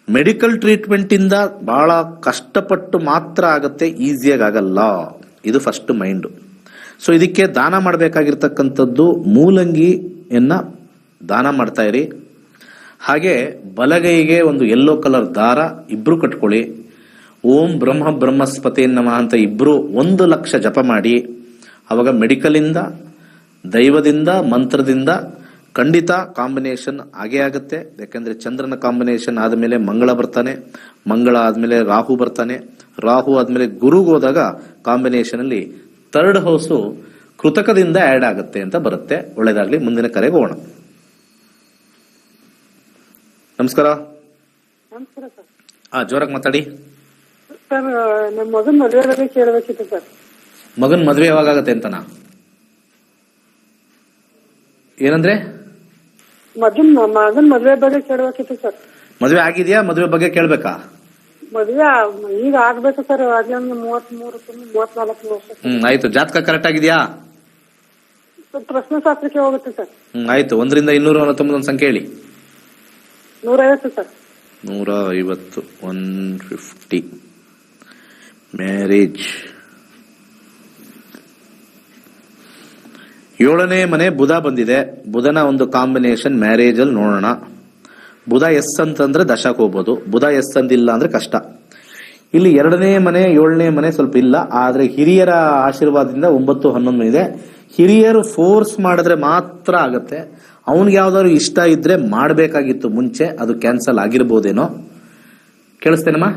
ಮೆಡಿಕಲ್ ಟ್ರೀಟ್ಮೆಂಟ್ ಇಂದ ಬಹಳ ಕಷ್ಟಪಟ್ಟು ಮಾತ್ರ ಆಗತ್ತೆ, ಈಸಿಯಾಗಿ ಆಗಲ್ಲ. ಇದು ಫಸ್ಟ್ ಮೈಂಡ್. ಸೊ ಇದಕ್ಕೆ ದಾನ ಮಾಡಬೇಕಾಗಿರ್ತಕ್ಕಂಥದ್ದು ಮೂಲಂಗಿಯನ್ನ ದಾನ ಮಾಡ್ತಾ ಇರಿ. ಹಾಗೆ ಬಲಗೈಗೆ ಒಂದು ಯೆಲ್ಲೋ ಕಲರ್ ದಾರ ಇಬ್ರು ಕಟ್ಕೊಳ್ಳಿ. ಓಂ ಬ್ರಹ್ಮ ಬ್ರಹ್ಮಸ್ಪತಿ ನಮಃ ಅಂತ ಇಬ್ರು 1 ಲಕ್ಷ ಜಪ ಮಾಡಿ. ಅವಾಗ ಮೆಡಿಕಲ್ ಇಂದ, ದೈವದಿಂದ, ಮಂತ್ರದಿಂದ ಖಂಡಿತ ಕಾಂಬಿನೇಷನ್ ಆಗೇ ಆಗುತ್ತೆ. ಯಾಕಂದ್ರೆ ಚಂದ್ರನ ಕಾಂಬಿನೇಷನ್ ಆದ್ಮೇಲೆ ಮಂಗಳ ಬರ್ತಾನೆ, ಮಂಗಳ ಆದ್ಮೇಲೆ ರಾಹು ಬರ್ತಾನೆ, ರಾಹು ಆದ್ಮೇಲೆ ಗುರುಗೆ ಹೋದಾಗ ಕಾಂಬಿನೇಷನ್ ಅಲ್ಲಿ 3rd ಹೌಸು ಕೃತಕದಿಂದ ಆಡ್ ಆಗುತ್ತೆ ಅಂತ ಬರುತ್ತೆ. ಒಳ್ಳೇದಾಗ್ಲಿ. ಮುಂದಿನ ಕರೆಗೆ ಹೋಗೋಣ. ನಮಸ್ಕಾರ. ನಮಸ್ಕಾರ ಸರ್. ಜೋರಾಗಿ ಮಾತಾಡಿ ಸರ್. ನಮ್ಮ ಮಗನ್ ಮದುವೆ ಬಗ್ಗೆ ಕೇಳಬೇಕಿತ್ತು ಸರ್. ಮಗನ್ ಮದ್ವೆ ಯಾವಾಗ ಆಗತ್ತೆ ಅಂತನಾ? ಏನಂದ್ರೆ ಮಗನ್ ಮದುವೆ ಬಗ್ಗೆ ಕೇಳಬೇಕಿತ್ತು ಸರ್. ಮದ್ವೆ ಆಗಿದ್ಯಾ? ಮದ್ವೆ ಬಗ್ಗೆ ಕೇಳ್ಬೇಕಾ? ಮದುವೆ ಈಗ ಆಗ್ಬೇಕು ಸರ್. ಅದೇ ಒಂದು 33-34 ವರ್ಷ. ಆಯ್ತು. ಜಾತಕ ಕರೆಕ್ಟ್ ಆಗಿದ್ಯಾ? ಪ್ರಶ್ನೆ ಶಾಸ್ತ್ರಕ್ಕೆ ಹೋಗುತ್ತೆ ಸರ್. ಆಯ್ತು. 1ರಿಂದ 249 ಒಂದು ಸಂಖ್ಯೆ ಹೇಳಿ. 150 ಸರ್. 150 150 ಮ್ಯಾರೇಜ್. ಏಳನೇ ಮನೆ ಬುಧ ಬಂದಿದೆ. ಬುಧನ ಒಂದು ಕಾಂಬಿನೇಷನ್ ಮ್ಯಾರೇಜ್ ಅಲ್ಲಿ ನೋಡೋಣ. ಬುಧ ಎಸ್ ಅಂತಂದ್ರೆ ದಶಕ್ಕೆ ಹೋಗ್ಬೋದು, ಬುಧ ಎಸ್ ಅಂದಿಲ್ಲ ಅಂದ್ರೆ ಕಷ್ಟ. ಇಲ್ಲಿ 2ನೇ ಮನೆ 7ನೇ ಮನೆ ಸ್ವಲ್ಪ ಇಲ್ಲ, ಆದ್ರೆ ಹಿರಿಯರ ಆಶೀರ್ವಾದದಿಂದ 9, 11 ಇದೆ. ಹಿರಿಯರು ಫೋರ್ಸ್ ಮಾಡಿದ್ರೆ ಮಾತ್ರ ಆಗತ್ತೆ. ಅವನ್ಗೆ ಯಾವ್ದಾದ್ರು ಇಷ್ಟ ಇದ್ರೆ ಮಾಡಬೇಕಾಗಿತ್ತು ಮುಂಚೆ, ಅದು ಕ್ಯಾನ್ಸಲ್ ಆಗಿರ್ಬೋದೇನೋ. ಕೇಳಿಸ್ತೇನಮ್ಮ?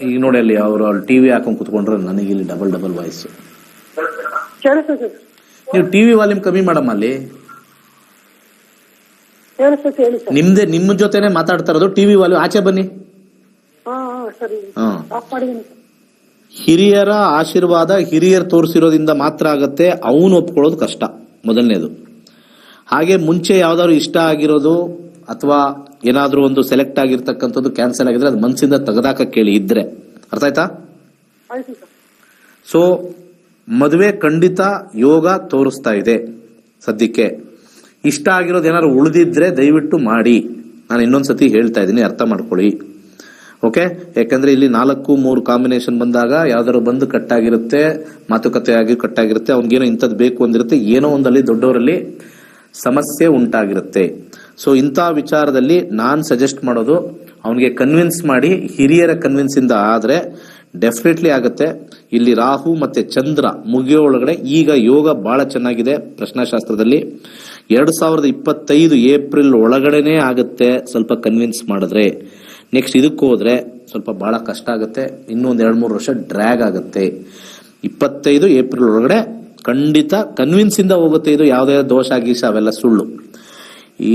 ಈಗ ನೋಡಿ ಅಲ್ಲಿ ಅವರು ಟಿವಿ ಹಾಕೊಂಡ್ ಕುತ್ಕೊಂಡ್ರೆ ನನಗೆ ಇಲ್ಲಿ ಡಬಲ್ ವಾಯ್ಸ್. ನೀವು ಟಿವಿ ವಾಲ್ಯೂಮ್ ಕಮ್ಮಿ ಮಾಡಮ್ಮ. ಅಲ್ಲಿ ನಿಮ್ಮ ಜೊತೆನೆ ಮಾತಾಡ್ತಾ ಇರೋದು, ಟಿವಿ ವಾಲ್ಯೂಮ್ ಆಚೆ ಬನ್ನಿ. ಹಿರಿಯರ ಆಶೀರ್ವಾದ ಹಿರಿಯರು ತೋರಿಸಿರೋದ್ರಿಂದ ಮಾತ್ರ ಆಗತ್ತೆ, ಅವನು ಒಪ್ಕೊಳ್ಳೋದು ಕಷ್ಟ ಮೊದಲನೇದು. ಹಾಗೆ ಮುಂಚೆ ಯಾವ್ದಾದ್ರು ಇಷ್ಟ ಆಗಿರೋದು ಅಥವಾ ಏನಾದ್ರೂ ಒಂದು ಸೆಲೆಕ್ಟ್ ಆಗಿರ್ತಕ್ಕಂಥದ್ದು ಕ್ಯಾನ್ಸಲ್ ಆಗಿದ್ರೆ ಅದು ಮನಸ್ಸಿಂದ ತೆಗೆದಾಕ ಕೇಳಿ ಇದ್ರೆ. ಅರ್ಥ ಆಯ್ತಾ? ಸೊ ಮದುವೆ ಖಂಡಿತ ಯೋಗ ತೋರಿಸ್ತಾ ಇದೆ ಸದ್ಯಕ್ಕೆ. ಇಷ್ಟ ಆಗಿರೋದು ಏನಾದ್ರು ಉಳಿದಿದ್ರೆ ದಯವಿಟ್ಟು ಮಾಡಿ. ನಾನು ಇನ್ನೊಂದ್ಸತಿ ಹೇಳ್ತಾ ಇದ್ದೀನಿ, ಅರ್ಥ ಮಾಡ್ಕೊಳ್ಳಿ. ಓಕೆ? ಯಾಕಂದ್ರೆ ಇಲ್ಲಿ 4-3 ಕಾಂಬಿನೇಷನ್ ಬಂದಾಗ ಯಾವ್ದಾದ್ರು ಬಂದು ಕಟ್ಟಾಗಿರುತ್ತೆ, ಮಾತುಕತೆ ಆಗಿ ಕಟ್ಟಾಗಿರುತ್ತೆ, ಅವ್ನಿಗೇನೋ ಇಂಥದ್ದು ಬೇಕು ಅಂದಿರುತ್ತೆ, ಏನೋ ಒಂದಲ್ಲಿ ದೊಡ್ಡವರಲ್ಲಿ ಸಮಸ್ಯೆ ಉಂಟಾಗಿರುತ್ತೆ. ಸೊ ಇಂಥ ವಿಚಾರದಲ್ಲಿ ನಾನ್ ಸಜೆಸ್ಟ್ ಮಾಡೋದು, ಅವನಿಗೆ ಕನ್ವಿನ್ಸ್ ಮಾಡಿ, ಹಿರಿಯರ ಕನ್ವಿನ್ಸ್ ಇಂದ ಆದ್ರೆ ಡೆಫಿನೆಟ್ಲಿ ಆಗತ್ತೆ. ಇಲ್ಲಿ ರಾಹು ಮತ್ತೆ ಚಂದ್ರ ಮುಗಿಯೋ ಒಳಗಡೆ ಈಗ ಯೋಗ ಬಹಳ ಚೆನ್ನಾಗಿದೆ ಪ್ರಶ್ನಾಶಾಸ್ತ್ರದಲ್ಲಿ. 2025 ಏಪ್ರಿಲ್ ಒಳಗಡೆನೆ ಆಗತ್ತೆ ಸ್ವಲ್ಪ ಕನ್ವಿನ್ಸ್ ಮಾಡಿದ್ರೆ. ನೆಕ್ಸ್ಟ್ ಇದಕ್ಕೆ ಹೋದ್ರೆ ಸ್ವಲ್ಪ ಬಹಳ ಕಷ್ಟ ಆಗುತ್ತೆ, ಇನ್ನೊಂದ್ 2-3 ವರ್ಷ ಡ್ರ್ಯಾಗ್ ಆಗುತ್ತೆ. 25 ಏಪ್ರಿಲ್ ಒಳಗಡೆ ಖಂಡಿತ ಕನ್ವಿನ್ಸ್ ಇಂದ ಹೋಗುತ್ತೆ. ಇದು ಯಾವುದೇ ದೋಷ ಗೀಶ ಅವೆಲ್ಲ ಸುಳ್ಳು.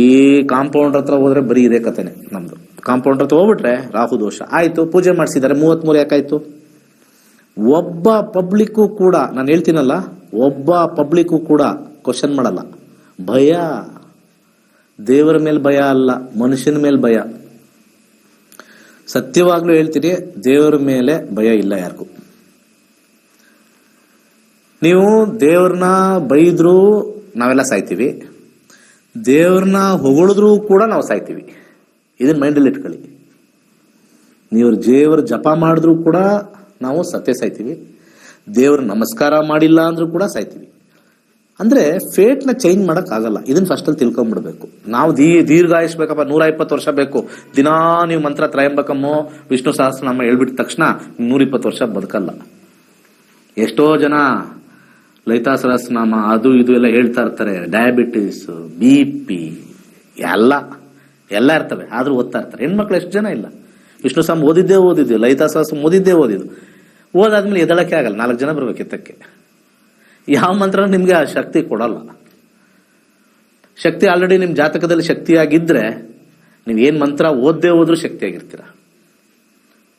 ಈ ಕಾಂಪೌಂಡರ್ ಹತ್ರ ಹೋದ್ರೆ ಬರೀ ಇದೇ ಕಥೆನೆ ನಮ್ದು. ಕಾಂಪೌಂಡರ್ ಹತ್ರ ಹೋಗ್ಬಿಟ್ರೆ ರಾಹು ದೋಷ ಆಯ್ತು, ಪೂಜೆ ಮಾಡಿಸಿದ್ದಾರೆ, 33 ಯಾಕಾಯ್ತು? ಒಬ್ಬ ಪಬ್ಲಿಕ್ಕು ಕೂಡ, ನಾನು ಹೇಳ್ತೀನಲ್ಲ, ಒಬ್ಬ ಪಬ್ಲಿಕ್ಕು ಕೂಡ ಕ್ವಶನ್ ಮಾಡಲ್ಲ. ಭಯ, ದೇವರ ಮೇಲೆ ಭಯ ಅಲ್ಲ, ಮನುಷ್ಯನ ಮೇಲೆ ಭಯ. ಸತ್ಯವಾಗ್ಲೂ ಹೇಳ್ತೀನಿ, ದೇವರ ಮೇಲೆ ಭಯ ಇಲ್ಲ ಯಾರಿಗೂ. ನೀವು ದೇವ್ರನ್ನ ಬೈದ್ರು ನಾವೆಲ್ಲ ಸಾಯ್ತೀವಿ, ದೇವ್ರನ್ನ ಹೊಗಳಿದ್ರು ಕೂಡ ನಾವು ಸಾಯ್ತೀವಿ. ಇದನ್ನ ಮೈಂಡಲ್ಲಿ ಇಟ್ಕೊಳ್ಳಿ. ನೀವು ದೇವ್ರ ಜಪ ಮಾಡಿದ್ರು ಕೂಡ ನಾವು ಸತ್ಯ ಸಾಯ್ತೀವಿ, ದೇವ್ರ ನಮಸ್ಕಾರ ಮಾಡಿಲ್ಲ ಅಂದ್ರೂ ಕೂಡ ಸಾಯ್ತೀವಿ. ಅಂದ್ರೆ ಫೇಟ್ ನ ಚೇಂಜ್ ಮಾಡಕ್ ಆಗಲ್ಲ. ಇದನ್ನ ಫಸ್ಟ್ ಅಲ್ಲಿ ತಿಳ್ಕೊಂಡ್ಬಿಡ್ಬೇಕು. ನಾವು ದೀರ್ಘಾಯಿಸ್ಬೇಕಪ್ಪ, 120 ವರ್ಷ ಬೇಕು. ದಿನಾ ನೀವು ಮಂತ್ರ ತ್ರಯಂಬಕಮ್ಮೋ ವಿಷ್ಣು ಸಹಸ್ರನಾಮ ಹೇಳ್ಬಿಟ್ಟ ತಕ್ಷಣ 120 ವರ್ಷ ಬದುಕಲ್ಲ. ಎಷ್ಟೋ ಜನ ಲಲಿತಾ ಸಹಸ್ರನಾಮ ಅದು ಇದು ಎಲ್ಲ ಹೇಳ್ತಾ ಇರ್ತಾರೆ, ಡಯಾಬಿಟಿಸ್, BP ಎಲ್ಲ ಇರ್ತವೆ, ಆದ್ರೂ ಓದ್ತಾ ಇರ್ತಾರೆ. ಹೆಣ್ಮಕ್ಳು ಎಷ್ಟು ಜನ ಇಲ್ಲ? ವಿಷ್ಣು ಸಹಸ್ರ ಓದಿದ್ದು, ಲಲಿತಾ ಸಹಸ್ರ ಓದಿದ್ದು. ಓದಾದ್ಮೇಲೆ ಎದಳಕ್ಕೆ ಆಗಲ್ಲ, 4 ಜನ ಬರ್ಬೇಕು ಎತ್ತಕ್ಕೆ. ಯಾವ ಮಂತ್ರ ನಿಮ್ಗೆ ಆ ಶಕ್ತಿ ಕೊಡಲ್ಲ. ಶಕ್ತಿ ಆಲ್ರೆಡಿ ನಿಮ್ ಜಾತಕದಲ್ಲಿ ಶಕ್ತಿಯಾಗಿದ್ರೆ ನೀವ್ ಏನ್ ಮಂತ್ರ ಓದ್ದೇ ಹೋದ್ರೂ ಶಕ್ತಿಯಾಗಿರ್ತೀರ.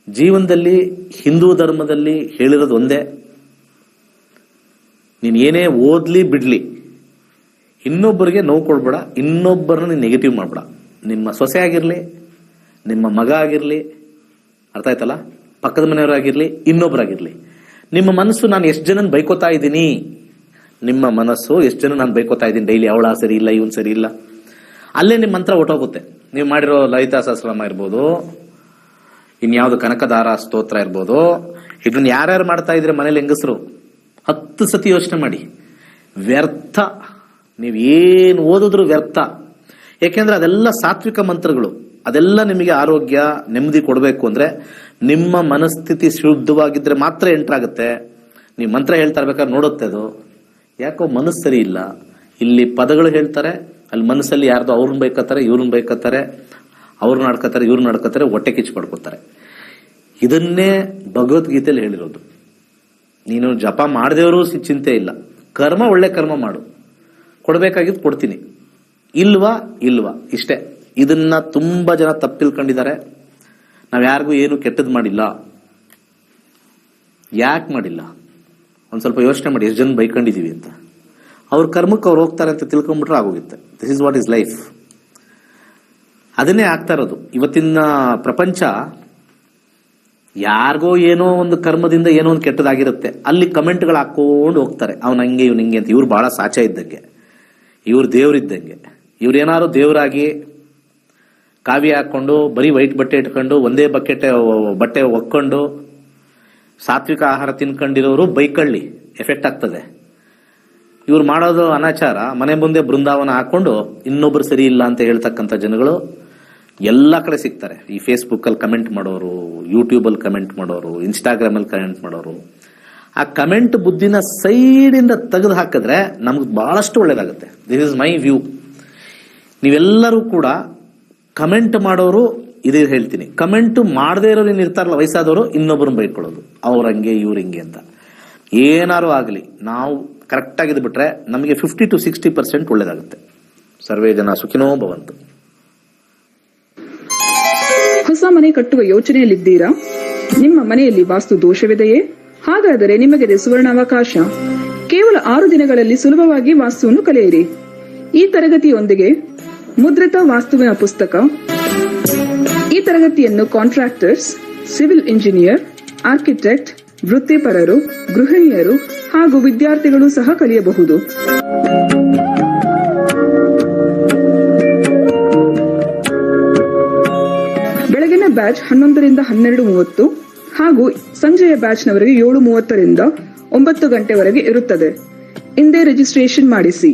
ಜೀವನದಲ್ಲಿ ಹಿಂದೂ ಧರ್ಮದಲ್ಲಿ ಹೇಳಿರೋದು ಒಂದೇ, ನೀನ್ ಏನೇ ಓದ್ಲಿ ಬಿಡ್ಲಿ, ಇನ್ನೊಬ್ಬರಿಗೆ ನೋವು ಕೊಡ್ಬೇಡ, ಇನ್ನೊಬ್ಬರನ್ನ ನೀನ್ ನೆಗೆಟಿವ್ ಮಾಡ್ಬೇಡ. ನಿಮ್ಮ ಸೊಸೆ ಆಗಿರ್ಲಿ, ನಿಮ್ಮ ಮಗ ಆಗಿರ್ಲಿ, ಅರ್ಥ ಆಯ್ತಲ್ಲ, ಪಕ್ಕದ ಮನೆಯವರಾಗಿರ್ಲಿ, ಇನ್ನೊಬ್ಬರಾಗಿರ್ಲಿ, ನಿಮ್ಮ ಮನಸ್ಸು ನಾನು ಎಷ್ಟು ಜನ ಬೈಕೋತಾ ಇದ್ದೀನಿ, ನಿಮ್ಮ ಮನಸ್ಸು ಎಷ್ಟು ಜನ ನಾನು ಬೈಕೋತಾ ಇದ್ದೀನಿ ಡೈಲಿ, ಅವಳ ಸರಿ ಇಲ್ಲ, ಇವನ್ ಸರಿ ಇಲ್ಲ, ಅಲ್ಲೇ ನಿಮ್ಮ ಮಂತ್ರ ಹೊಟ್ಟೋಗುತ್ತೆ. ನೀವು ಮಾಡಿರೋ ಲಲಿತಾ ಸಹಸ್ರನಾಮ ಇರ್ಬೋದು, ಇನ್ಯಾವುದು ಕನಕದಾರ ಸ್ತೋತ್ರ ಇರ್ಬೋದು, ಇದನ್ನ ಯಾರ್ಯಾರು ಮಾಡ್ತಾ ಇದ್ರೆ ಮನೇಲಿ ಹೆಂಗಸರು 10 ಸತಿ ಯೋಚನೆ ಮಾಡಿ. ವ್ಯರ್ಥ, ನೀವು ಏನು ಓದಿದ್ರು ವ್ಯರ್ಥ. ಯಾಕೆಂದ್ರೆ ಅದೆಲ್ಲ ಸಾತ್ವಿಕ ಮಂತ್ರಗಳು, ಅದೆಲ್ಲ ನಿಮಗೆ ಆರೋಗ್ಯ ನೆಮ್ಮದಿ ಕೊಡಬೇಕು ಅಂದ್ರೆ ನಿಮ್ಮ ಮನಸ್ಥಿತಿ ಶುದ್ಧವಾಗಿದ್ರೆ ಮಾತ್ರ ಎಂಟರ್ ಆಗುತ್ತೆ. ನೀವು ಮಂತ್ರ ಹೇಳ್ತಾ ಇರ್ಬೇಕಾದ್ರೆ ನೋಡುತ್ತೆ ಅದು ಯಾಕೋ ಮನಸ್ಸು ಸರಿ ಇಲ್ಲ. ಇಲ್ಲಿ ಪದಗಳು ಹೇಳ್ತಾರೆ, ಅಲ್ಲಿ ಮನಸ್ಸಲ್ಲಿ ಯಾರ್ದು ಅವ್ರನ್ನ ಬೈಕತ್ತಾರೆ, ಇವ್ರನ್ನ ಬೈಕತ್ತಾರೆ, ಅವ್ರನ್ನ ನಡ್ಕತ್ತಾರೆ, ಇವ್ರನ್ನ ನಡ್ಕತ್ತಾರೆ, ಹೊಟ್ಟೆ ಕಿಚ್ಚು ಪಡ್ಕೋತಾರೆ. ಇದನ್ನೇ ಭಗವದ್ಗೀತೆಯಲ್ಲಿ ಹೇಳಿರೋದು. ನೀನು ಜಪ ಮಾಡದೇವರು ಚಿಂತೆ ಇಲ್ಲ, ಕರ್ಮ ಒಳ್ಳೆ ಕರ್ಮ ಮಾಡು, ಕೊಡ್ಬೇಕಾಗಿದ್ದು ಕೊಡ್ತೀನಿ, ಇಲ್ವಾ ಇಷ್ಟೇ. ಇದನ್ನ ತುಂಬಾ ಜನ ತಪ್ಪು ತಿಳ್ಕೊಂಡಿದ್ದಾರೆ. ನಾವ್ ಯಾರಿಗೂ ಏನು ಕೆಟ್ಟದ್ ಮಾಡಿಲ್ಲ. ಯಾಕೆ ಮಾಡಿಲ್ಲ? ಒಂದ್ ಸ್ವಲ್ಪ ಯೋಚನೆ ಮಾಡಿ, ಎಷ್ಟು ಜನ ಬೈಕೊಂಡಿದೀವಿ ಅಂತ. ಅವ್ರ ಕರ್ಮಕ್ಕೆ ಅವ್ರು ಹೋಗ್ತಾರೆ ಅಂತ ತಿಳ್ಕೊಂಡ್ಬಿಟ್ರೆ ಆಗೋಗುತ್ತೆ. This is what is life. ಅದನ್ನೇ ಆಗ್ತಾ ಇರೋದು ಇವತ್ತಿನ ಪ್ರಪಂಚ. ಯಾರಿಗೋ ಏನೋ ಒಂದು ಕರ್ಮದಿಂದ ಏನೋ ಒಂದು ಕೆಟ್ಟದಾಗಿರುತ್ತೆ, ಅಲ್ಲಿ ಕಮೆಂಟ್ಗಳು ಹಾಕೊಂಡು ಹೋಗ್ತಾರೆ, ಅವ್ನು ಹಂಗೆ ಇವ್ನು ಹಿಂಗೆ ಅಂತ. ಇವ್ರು ಬಹಳ ಸಾಚ ಇದ್ದಂಗೆ, ಇವ್ರು ದೇವ್ರಿದ್ದಂಗೆ. ಇವ್ರೇನಾದ್ರು ದೇವರಾಗಿ ಕಾವಿ ಹಾಕೊಂಡು ಬರೀ ವೈಟ್ ಬಟ್ಟೆ ಇಟ್ಕೊಂಡು ಒಂದೇ ಬಟ್ಟೆ ಒಕ್ಕೊಂಡು ಸಾತ್ವಿಕ ಆಹಾರ ತಿನ್ಕೊಂಡಿರೋರು ಬೈಕಳ್ಳಿ ಎಫೆಕ್ಟ್ ಆಗ್ತದೆ. ಇವ್ರು ಮಾಡೋದು ಅನಾಚಾರ, ಮನೆ ಮುಂದೆ ಬೃಂದಾವನ ಹಾಕೊಂಡು ಇನ್ನೊಬ್ರು ಸರಿ ಇಲ್ಲ ಅಂತ ಹೇಳ್ತಕ್ಕಂಥ ಜನಗಳು ಎಲ್ಲ ಕಡೆ ಸಿಗ್ತಾರೆ. ಈ ಫೇಸ್ಬುಕ್ ಅಲ್ಲಿ ಕಮೆಂಟ್ ಮಾಡೋರು, ಯೂಟ್ಯೂಬ್ ಅಲ್ಲಿ ಕಮೆಂಟ್ ಮಾಡೋರು, ಇನ್ಸ್ಟಾಗ್ರಾಮ್ ಅಲ್ಲಿ ಕಮೆಂಟ್ ಮಾಡೋರು. ಆ ಕಮೆಂಟ್ ಬುದ್ಧಿನ ಸೈಡ್ ಇಂದ ತೆಗೆದು ಹಾಕಿದ್ರೆ ನಮ್ಗೆ ಬಹಳಷ್ಟು ಒಳ್ಳೇದಾಗುತ್ತೆ. This is my view. ನೀವೆಲ್ಲರೂ ಕೂಡ ಕಮೆಂಟ್ ಮಾಡೋರು ಇದೇ ಹೇಳ್ತೀನಿ, ಕಮೆಂಟ್ ಮಾಡದೇ ಇರೋರು ಇರ್ತಾರಲ್ಲ ವಯಸ್ಸಾದವರು, ಇನ್ನೊಬ್ಬರನ್ನ ಬೈಕೊಳ್ಳೋದು, ಅವ್ರಂಗೆ ಇವ್ರಿಂಗೆ ಅಂತ. ಏನಾರು ಆಗಲಿ ನಾವು ಕರೆಕ್ಟ್ ಆಗಿದ್ ಬಿಟ್ರೆ ನಮಗೆ 50 to 60% ಒಳ್ಳೇದಾಗುತ್ತೆ. ಸರ್ವೇ ಜನ ಸುಖಿನೋ ಭವಂತು. ಹೊಸ ಮನೆ ಕಟ್ಟುವ ಯೋಚನೆಯಲ್ಲಿದ್ದೀರಾ? ನಿಮ್ಮ ಮನೆಯಲ್ಲಿ ವಾಸ್ತು ದೋಷವಿದೆಯೇ? ಹಾಗಾದರೆ ನಿಮಗೆ ಸುವರ್ಣಾವಕಾಶ. ಕೇವಲ 6 ದಿನಗಳಲ್ಲಿ ಸುಲಭವಾಗಿ ವಾಸ್ತುವನ್ನು ಕಲಿಯಿರಿ. ಈ ತರಗತಿಯೊಂದಿಗೆ ಮುದ್ರಿತ ವಾಸ್ತುವಿನ ಪುಸ್ತಕ. ಈ ತರಗತಿಯನ್ನು ಕಾಂಟ್ರಾಕ್ಟರ್ಸ್, ಸಿವಿಲ್ ಇಂಜಿನಿಯರ್, ಆರ್ಕಿಟೆಕ್ಟ್, ವೃತ್ತಿಪರರು, ಗೃಹಿಣಿಯರು ಹಾಗೂ ವಿದ್ಯಾರ್ಥಿಗಳು ಸಹ ಕಲಿಯಬಹುದು. ಬೆಳಗಿನ ಬ್ಯಾಚ್ 11 ರಿಂದ 12:30 ಹಾಗೂ ಸಂಜೆಯ ಬ್ಯಾಚ್ನವರೆಗೆ 7:30 ರಿಂದ 9 ಗಂಟೆವರೆಗೆ ಇರುತ್ತದೆ. ಇಂದೇ ರಿಜಿಸ್ಟ್ರೇಷನ್ ಮಾಡಿಸಿ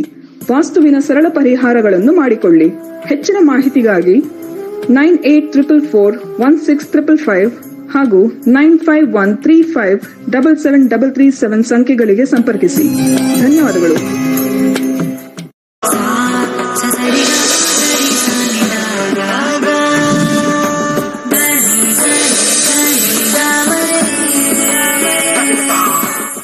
ವಾಸ್ತುವಿನ ಸರಳ ಪರಿಹಾರಗಳನ್ನು ಮಾಡಿಕೊಳ್ಳಿ. ಹೆಚ್ಚಿನ ಮಾಹಿತಿಗಾಗಿ 9844416555 ಹಾಗೂ 9513577337 ಸಂಖ್ಯೆಗಳಿಗೆ ಸಂಪರ್ಕಿಸಿ. ಧನ್ಯವಾದಗಳು.